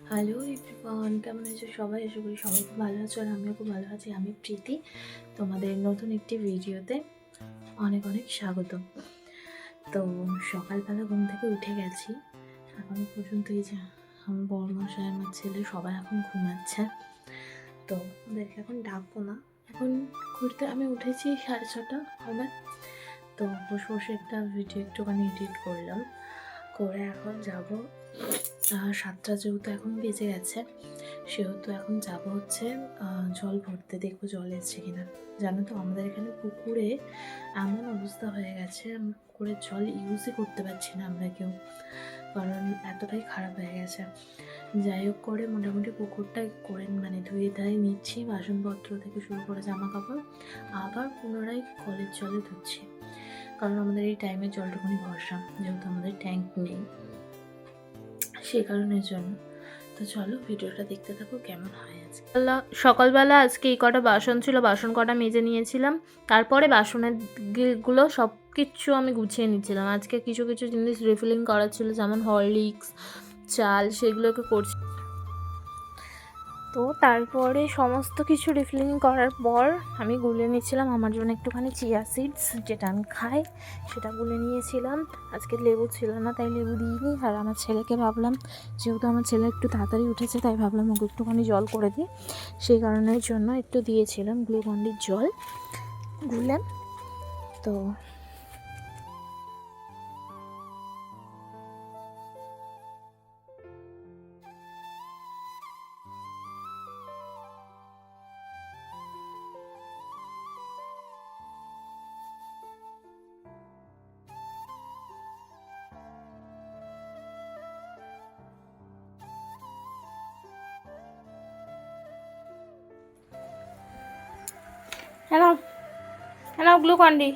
Hello everyone, কেমন আছো সবাই? আশা করি সবাই খুব ভালো আছো আর আমিও খুব ভালো আছি। আমি প্রীতি, তোমাদের নতুন একটি ভিডিওতে অনেক অনেক স্বাগত। তো সকালবেলা ঘুম থেকে উঠে গেছি, এখনো পর্যন্ত এই যে আমার বড়মশাই আমার ছেলে সবাই এখন ঘুমাচ্ছে। তো ওদেরকে এখন ডাকবো না, এখন ঘুরতে আমি উঠেছি 6:30 হবে। তো বসে বসে একটা ভিডিও একটুখানি এডিট করলাম, করে এখন যাব 7টা, যেহেতু এখন বেজে গেছে সেহেতু এখন যাব হচ্ছে জল ভরতে, দেখবো জল এসছে কিনা। জানো তো আমাদের এখানে পুকুরে এমন অবস্থা হয়ে গেছে, আমরা পুকুরের জল ইউজই করতে পারছি না আমরা কেউ, কারণ এতটাই খারাপ হয়ে গেছে। যাই হোক করে মোটামুটি পুকুরটা করে মানে ধুয়ে ধায়ে নিচ্ছি, বাসনপত্র থেকে শুরু করে জামা কাপড়, আবার পুনরায় কলের জলে ধুচ্ছি, কারণ আমাদের এই টাইমে জলটুকুনি ভরসা, যেহেতু আমাদের ট্যাঙ্ক নেই সেই কারণের জন্য। তো চলো ভিডিওটা দেখতে থাকো কেমন হয়। আজকে সকালবেলা আজকে এই কটা বাসন ছিল, বাসন কটা মেজে নিয়েছিলাম, তারপরে বাসনের গুলো সব কিছু আমি গুছিয়ে নিচ্ছিলাম। আজকে কিছু কিছু জিনিস রিফিলিং করার ছিল, যেমন হরলিক্স, চাল, সেগুলোকে করছি। তো তারপরে সমস্ত কিছু রিফিলিং করার পর আমি গুলে নিয়েছিলাম আমার জন্য একটুখানি চিয়া সিডস, যেটা আমি খাই, সেটা গুলে নিয়েছিলাম। আজকে লেবু ছিল না তাই লেবু দিইনি, আর আমার ছেলেকে ভাবলাম, যেহেতু আমার ছেলে একটু তাড়াতাড়ি উঠেছে তাই ভাবলাম ওকে একটুখানি জল করে দিই, সেই কারণের জন্য একটু দিয়েছিলাম গ্লুকন্ডির জল গুলে। তো হ্যালো হ্যালো গ্লুকন্ডি,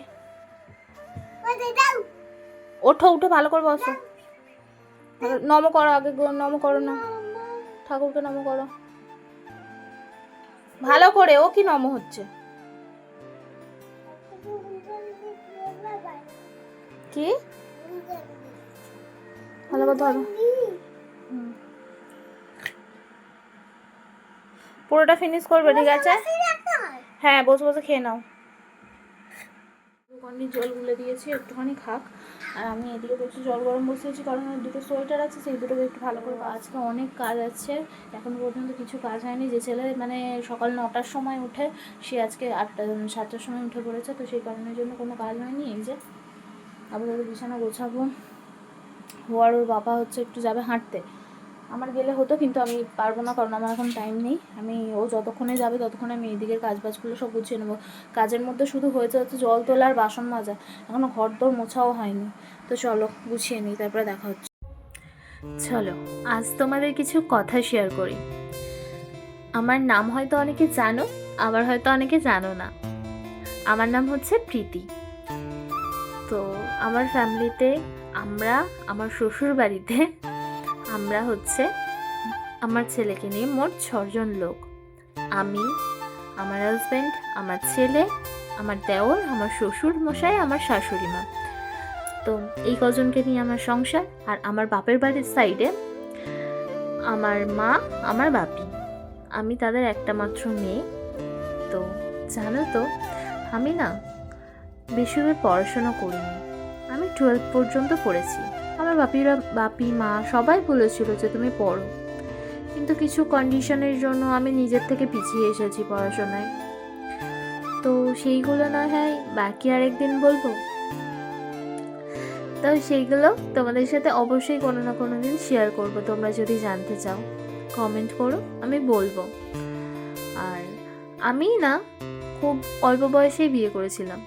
ওঠো উঠো ভালো করে বসো, নম করো আগে, নম করো না, ঠাকুরকে নম করো ভালো করে। ও কি নম হচ্ছে? কি ভালো করে ধরো, পুরোটা ফিনিশ করবে, ঠিক আছে? হ্যাঁ বসে বসে খেয়ে নাও। গ্লুকন্ডির জল গুলে দিয়েছি, একটুখানি খাক, আর আমি এদিকে বসে জল গরম বসিয়েছি, কারণ দুটো সোয়েটার আছে, সেই দুটোকে একটু ভালো করে। আজকে অনেক কাজ আছে, এখন পর্যন্ত কিছু কাজ হয়নি। যে ছেলে মানে সকাল 9টার সময় উঠে, সে আজকে 7টার সময় উঠে পড়েছে, তো সেই কারণের জন্য কোনো কাজ হয়নি। এই যে আপাতত বিছানা গোছাবো, হওয়ার ওর বাবা হচ্ছে একটু যাবে হাঁটতে, আমার গেলে হতো কিন্তু আমি পারবো না, কারণ আমার এখন টাইম নেই। আমি ও যতক্ষণে যাবে ততক্ষণে আমি এদিকের কাজবাজগুলো সব গুছিয়ে নেবো। কাজের মধ্যে শুধু হয়েছে হচ্ছে জল তোলা আর বাসন মাজা, এখনও ঘর দর মোছাও হয়নি। তো চলো গুছিয়ে নিই, তারপরে দেখা হচ্ছে। চলো আজ তোমাদের কিছু কথা শেয়ার করি। আমার নাম হয়তো অনেকে জানো, আবার হয়তো অনেকে জানো না। আমার নাম হচ্ছে প্রীতি। তো আমার ফ্যামিলিতে আমার শ্বশুর বাড়িতে আমরা হচ্ছে আমার ছেলেকে নিয়ে মোট 6জন লোক। আমি, আমার হাজব্যান্ড, আমার ছেলে, আমার দেওর, আমার শ্বশুর মশাই, আমার শাশুড়ি মা। তো এই কজনকে নিয়ে আমার সংসার। আর আমার বাপের বাড়ির সাইডে আমার মা, আমার বাপি, আমি তাদের একটা মাত্র মেয়ে। তো জানো তো আমি না বেশি দূর পড়াশোনা করিনি, আমি 12 পর্যন্ত পড়েছি। আমার বাপি মা সবাই বলেছিল যে তুমি পড়ো, কিন্তু কিছু কন্ডিশনের জন্য আমি নিজের থেকে পিছিয়ে এসেছি পড়াশোনায়। তো সেইগুলো না হয় বাকি আরেকদিন বলবো। তো সেইগুলো তোমাদের সাথে অবশ্যই কোনো না কোনো দিন শেয়ার করবো। তোমরা যদি জানতে চাও কমেন্ট করো, আমি বলবো। আর আমি না খুব অল্প বয়সেই বিয়ে করেছিলাম,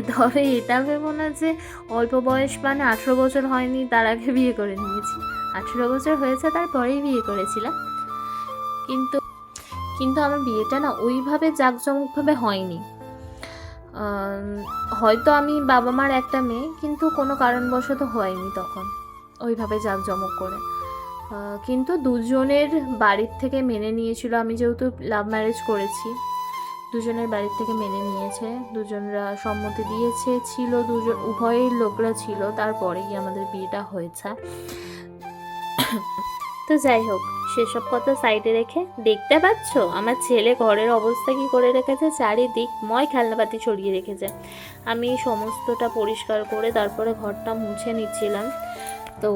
তবে এটা ভেবো না যে অল্প বয়স মানে 18 বছর হয়নি তার আগে বিয়ে করে নিয়েছি। 18 বছর হয়েছে তারপরেই বিয়ে করেছিলাম, কিন্তু কিন্তু আমার বিয়েটা না ওইভাবে জাঁকজমকভাবে হয়নি। হয়তো আমি বাবা মার একটা মেয়ে, কিন্তু কোনো কারণবশত হয়নি তখন ওইভাবে জাঁকজমক করে। কিন্তু দুজনের বাড়ির থেকে মেনে নিয়েছিল, আমি যেহেতু লাভ ম্যারেজ করেছি, দুজনের বাড়ির থেকে মেনে নিয়েছে, দুজনরা সম্মতি দিয়েছে, ছিল দুজন, উভয়ের লোকরা ছিল, তারপরেই আমাদের বিয়েটা হয়েছে। তো যাই হোক, সেসব কথা সাইডে রেখে দেখতে পাচ্ছ আমার ছেলে ঘরের অবস্থা কি করে রেখেছে, চারিদিক ময় খেলনাপাতি ছড়িয়ে রেখেছে। আমি সমস্তটা পরিষ্কার করে তারপরে ঘরটা মুছে নিচ্ছিলাম। তো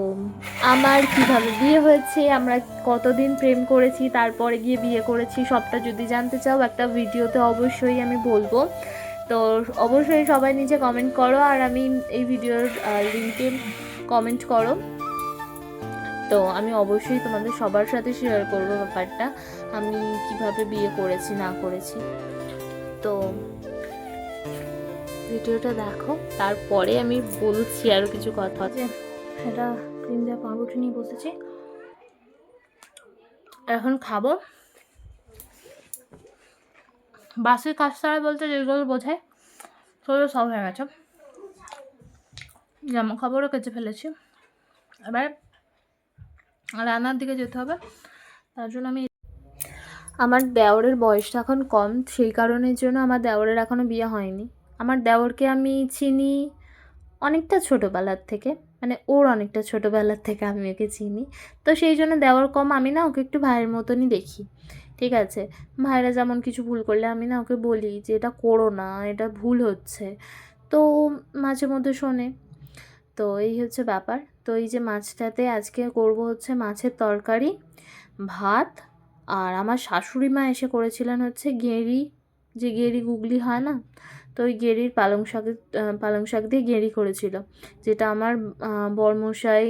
আমার কিভাবে বিয়ে হয়েছে, আমরা কতদিন প্রেম করেছি, তারপরে গিয়ে বিয়ে করেছি, সবটা যদি জানতে চাও একটা ভিডিওতে অবশ্যই আমি বলবো। তো অবশ্যই সবাই নিচে কমেন্ট করো, আর আমি এই ভিডিওর লিঙ্কে কমেন্ট করো। তো আমি অবশ্যই তোমাদের সবার সাথে শেয়ার করবো ব্যাপারটা, আমি কিভাবে বিয়ে করেছি না করেছি। তো ভিডিওটা দেখো, তারপরে আমি বলছি আরও কিছু কথা। সেটা ক্রিম দেওয়া পাউরুটি নিয়ে বসেছি, এখন খাবো। বাসের কাজ ছাড়া বলতে যেগুলো বোঝায় সেগুলো সব হয়ে গেছে। জামা কাপড়ও কেচে ফেলেছি, এবার রান্নার দিকে যেতে হবে। তার জন্য আমি, আমার দেওরের বয়সটা এখন কম, সেই কারণের জন্য আমার দেওরের এখনও বিয়ে হয়নি। আমার দেওরকে আমি চিনি অনেকটা ছোটোবেলার থেকে, মানে ওর অনেকটা ছোটোবেলার থেকে আমি ওকে চিনি। তো সেই জন্য দেওয়ার কম, আমি না ওকে একটু ভাইয়ের মতনই দেখি, ঠিক আছে। ভাইরা যেমন কিছু ভুল করলে আমি না ওকে বলি যে এটা করো না, এটা ভুল হচ্ছে, তো মাঝে মধ্যে শোনে। তো এই হচ্ছে ব্যাপার। তো এই যে মাছটাতে আজকে করব হচ্ছে মাছের তরকারি, ভাত, আর আমার শাশুড়ি মা এসে করেছিলেন হচ্ছে গেঁড়ি, যে গেঁড়ি গুগলি হয় না, তো ওই গেঁড়ির পালং শাক দিয়ে গেঁড়ি করেছিল, যেটা আমার বরমশাই,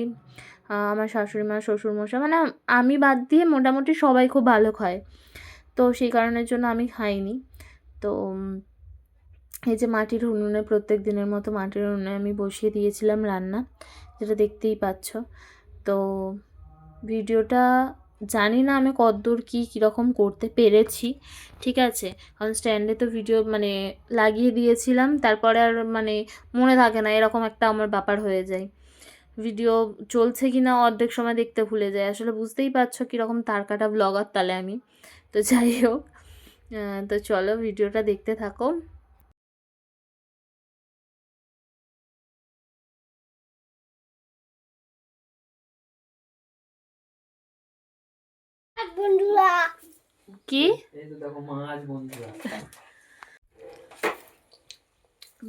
আমার শাশুড়ি মা, শ্বশুরমশাই, মানে আমি বাদ দিয়ে মোটামুটি সবাই খুব ভালো খায়। তো সেই কারণের জন্য আমি খাইনি। তো এই যে মাটির উনুনে, প্রত্যেক দিনের মতো মাটির উনুনে আমি বসিয়ে দিয়েছিলাম রান্না, যেটা দেখতেই পাচ্ছ। তো ভিডিওটা জানি না আমি কতদূর কীরকম করতে পেরেছি, ঠিক আছে, কারণ স্ট্যান্ডে তো ভিডিও মানে লাগিয়ে দিয়েছিলাম, তারপরে আর মানে মনে থাকে না, এরকম একটা আমার ব্যাপার হয়ে যায়। ভিডিও চলছে কি না অর্ধেক সময় দেখতে ভুলে যায়, আসলে বুঝতেই পারছো কীরকম তার কাটা ব্লগার তাহলে আমি। তো যাই হোক, তো চলো ভিডিওটা দেখতে থাকো। বন্ধুরা কি এই তো দেখো মাছ বন্ধুরা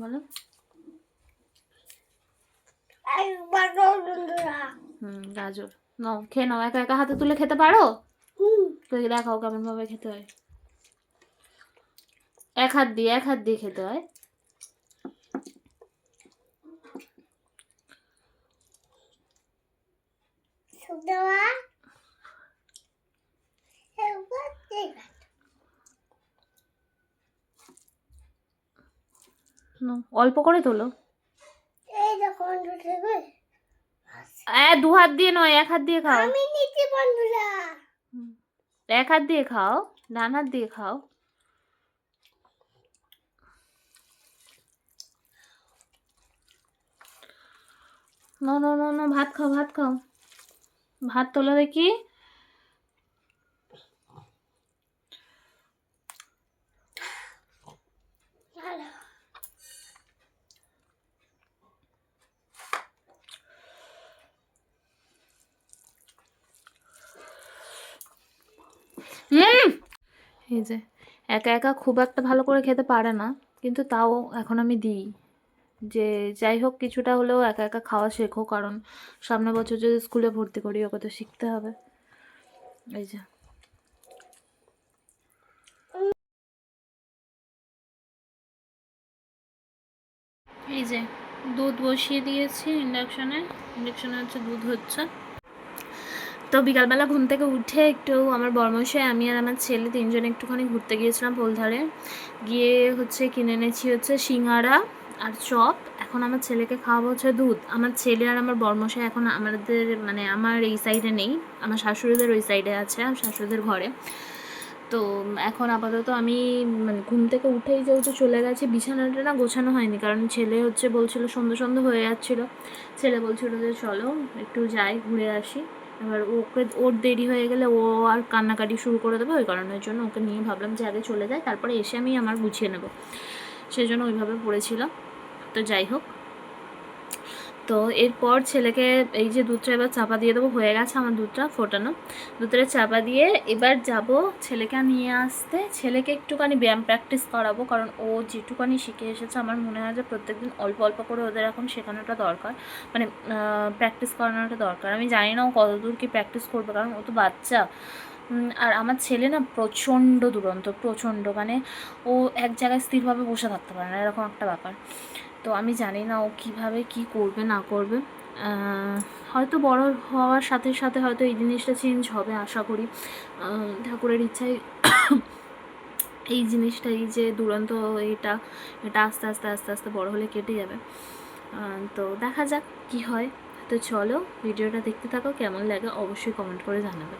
বলো, গাজর নাও, খেয়ে নাও, একা একা হাতে তুলে খেতে পারো? তো দেখাও কেমন ভাবে খেতে হয়। এক হাত দিয়ে খেতে হয়। অল্প করে তোলো, দু হাত দিয়ে নয়, এক হাত দিয়ে খাও। এক হাত দিয়ে খাও, ডান হাত দিয়ে খাও। নো নো নো নো, ভাত খাও, ভাত খাও, ভাত তোলো দেখি। এই যে একা একা খুব একটা ভালো করে খেতে পারে না, কিন্তু তাও এখন আমি দিই, যে যাই হোক কিছুটা হলেও একা একা খাওয়া শেখো, কারণ সামনের বছর যদি স্কুলে ভর্তি করি ওকে তো শিখতে হবে। এই যে এই যে দুধ বসিয়ে দিয়েছি ইন্ডাকশানে হচ্ছে দুধ হচ্ছে। তো বিকালবেলা ঘুম থেকে উঠে একটু আমার বরমশাই, আমি আর আমার ছেলে তিনজনে একটুখানি ঘুরতে গিয়েছিলাম পোলধারে, গিয়ে হচ্ছে কিনে এনেছি হচ্ছে সিঙ্গারা আর চপ। এখন আমার ছেলেকে খাওয়াবো হচ্ছে দুধ। আমার ছেলে আর আমার বরমশাই এখন আমাদের মানে আমার এই সাইডে নেই, আমার শাশুড়িদের ওই সাইডে আছে, আমার শাশুড়িদের ঘরে। তো এখন আপাতত আমি মানে ঘুম থেকে উঠেই যেহেতু চলে গেছি, বিছানাটা না গোছানো হয়নি, কারণ ছেলে হচ্ছে বলছিল সন্ধ্যে সন্ধ্যে হয়ে যাচ্ছিলো, ছেলে বলছিল যে চলো একটু যাই ঘুরে আসি। এবার ওর দেরি হয়ে গেলে ও আর কান্নাকাটি শুরু করে দেবে, ওই কারণের জন্য ওকে নিয়ে ভাবলাম যে আগে চলে যায়, তারপরে এসে আমি আমার গুছিয়ে নেব, সেই জন্য ওইভাবে পড়েছিল। তো যাই হোক, তো এরপর ছেলেকে এই যে দুধটা এবার চাপা দিয়ে দেবো, হয়ে গেছে আমার দুধটা ফোটানো, দুধটা চাপা দিয়ে এবার যাব ছেলেকে নিয়ে আসতে। ছেলেকে একটুখানি ব্যায়াম প্র্যাকটিস করাবো, কারণ ও যেটুখানি শিখে এসেছে আমার মনে হয় যে প্রত্যেকদিন অল্প অল্প করে ওদের এখন শেখানোটা দরকার, মানে প্র্যাকটিস করানোটা দরকার। আমি জানি না ও কতদূর কি প্র্যাকটিস করবে, কারণ ও তো বাচ্চা। আর আমার ছেলে না প্রচণ্ড দুরন্ত, প্রচণ্ড, মানে ও এক জায়গায় স্থিরভাবে বসে থাকতে পারে না, এরকম একটা ব্যাপার। তো আমি জানি না ও কীভাবে কি করবে না করবে। হয়তো বড় হওয়ার সাথে সাথে হয়তো এই জিনিসটা চেঞ্জ হবে আশা করি, ঠাকুরের ইচ্ছায়। এই জিনিসটা, এই যে দুরন্ত, এটা এটা আস্তে আস্তে আস্তে আস্তে বড় হলে কেটে যাবে। তো দেখা যাক কি হয়। তো চলো ভিডিওটা দেখতে থাকো, কেমন লাগে অবশ্যই কমেন্ট করে জানাবে।